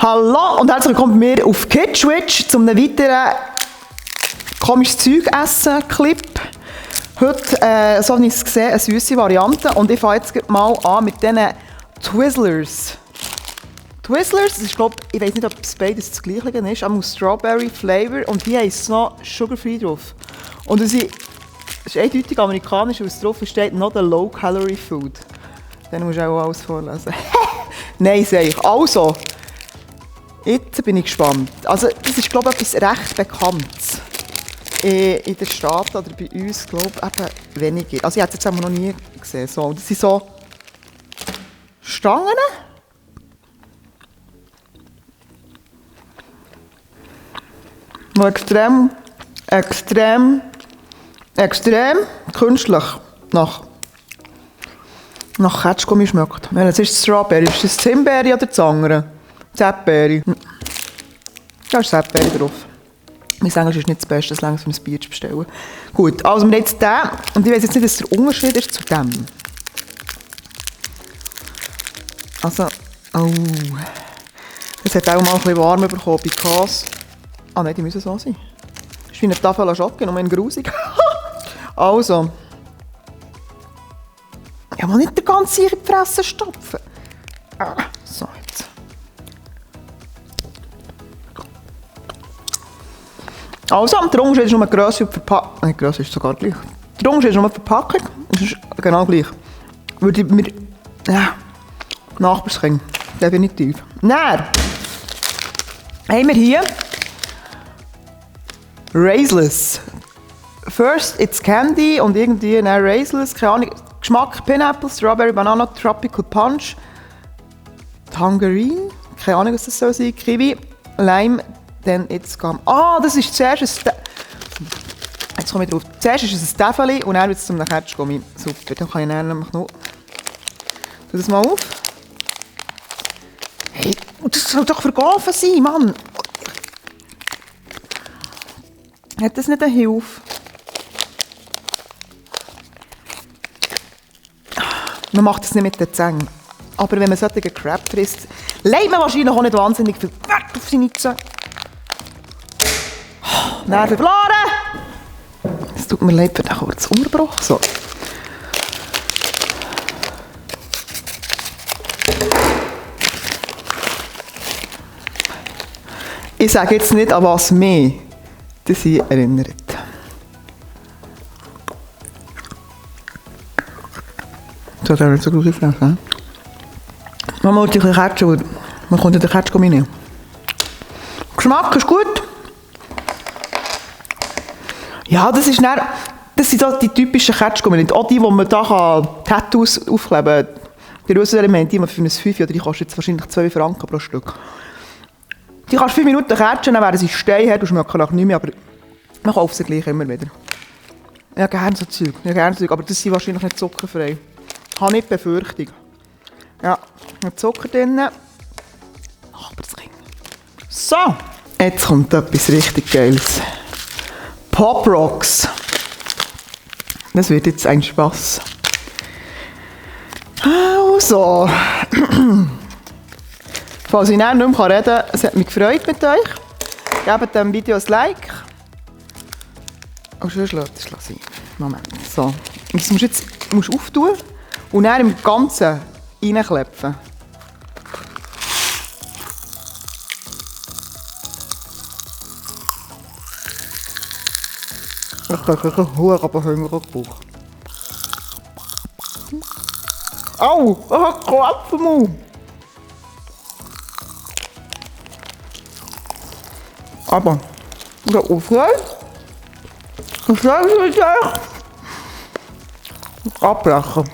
Hallo und herzlich willkommen bei mir auf Kitschwitch zu einem weiteren komisches Zeug essen Clip. Heute, so habe ich es gesehen, eine süße Variante und ich fange jetzt mal an mit diesen Twizzlers. Twizzlers, das ist, ich weiß nicht, ob es beides das gleiche ist, aber Strawberry Flavor und hier ist noch Sugar-Free drauf. Und es ist eindeutig amerikanisch, weil es drauf steht, not a low-calorie food. Dann musst du auch alles vorlesen. Nein, sage ich. Also, jetzt bin ich gespannt. Also, das ist, glaube ich, etwas recht Bekanntes. In den Staaten oder bei uns, glaube ich, eben weniger. Also, ich habe es jetzt noch nie gesehen. So, das sind so Stangen. Die extrem künstlich nach Ketschgummi schmeckt. Welches ist Strawberry? Ist das Himbeere oder das andere? Zapberry. Da ist Zapberry drauf. Wir sagen, es ist nicht das Beste, das längst für ein Bier zu bestellen. Gut, also wir haben jetzt den. Und ich weiss jetzt nicht, was der Unterschied ist zu dem. Also, oh. Das hat auch mal ein bisschen warm bekommen bei Käse. Ah nein, die müssen so sein. Das ist wie eine Tafel Schokolade, nur in grusig. Also. Ich will nicht den ganzen in die Fresse stopfen. So, jetzt. Also, der Unterschied ist nur die Grösse und die Verpackung. Nein, die Grösse ist sogar gleich. Der Unterschied ist nur die Verpackung. Das ist genau gleich. Würde ich mir... Ja. Nachbarskind. Definitiv. Dann haben wir hier Raisless. First it's Candy und irgendwie Raisless. Keine Ahnung. Geschmack Pineapple, Strawberry, Banana, Tropical Punch, Tangerine, keine Ahnung, was das soll sein, Kiwi, Lime, then it's gum. Ah, das ist zuerst ein jetzt komme ich drauf. Zuerst ist es ein Täfeli und dann wird es zum Ketschgummi. Super, dann kann ich dann nämlich noch... Tu das mal auf. Hey, das soll doch vergolfen sein, Mann! Hat das nicht eine Hilfe? Man macht das nicht mit den Zähnen. Aber wenn man solche Crab frisst, legt man wahrscheinlich auch nicht wahnsinnig viel Wert auf seine Zähne. Nerven verloren! Es tut mir leid für den kurzen Unterbruch. So. Ich sage jetzt nicht, an was mehr das sie erinnert. Das hat er nicht so gut gefressen. Man muss sich Ketchup, man kommt in den Ketchup rein. Geschmack ist gut. Ja, das sind die typischen Ketchup, nicht auch die, die man da Tattoos aufkleben kann. Die Roselement, die man für ein 5 oder die kostet jetzt wahrscheinlich 12 Franken pro Stück. Die kannst du 5 Minuten ketchen, dann werden sie steinhart und schmecken nach nichts mehr, aber man kauft sie gleich immer wieder. Ja, gerne so Zeug, aber das sind wahrscheinlich nicht zuckerfrei. Ich habe nicht Befürchtung. Ja, mit Zucker drin. Nachbarskind. So, jetzt kommt etwas richtig Geiles. Pop Rocks. Das wird jetzt ein Spass. Also. Falls ich nicht mehr reden kann, es hat mich gefreut mit euch. Gebt dem Video ein Like. Oh, schon schlägt es sein. Moment. So. Das musst du jetzt auftun und dann im Ganzen reinklepfen. Ich habe aber Hunger auf den Bauch. Au! Ich habe Klopfen im Mund. Aber, der Aufreit, das sage ich euch, abbrechen.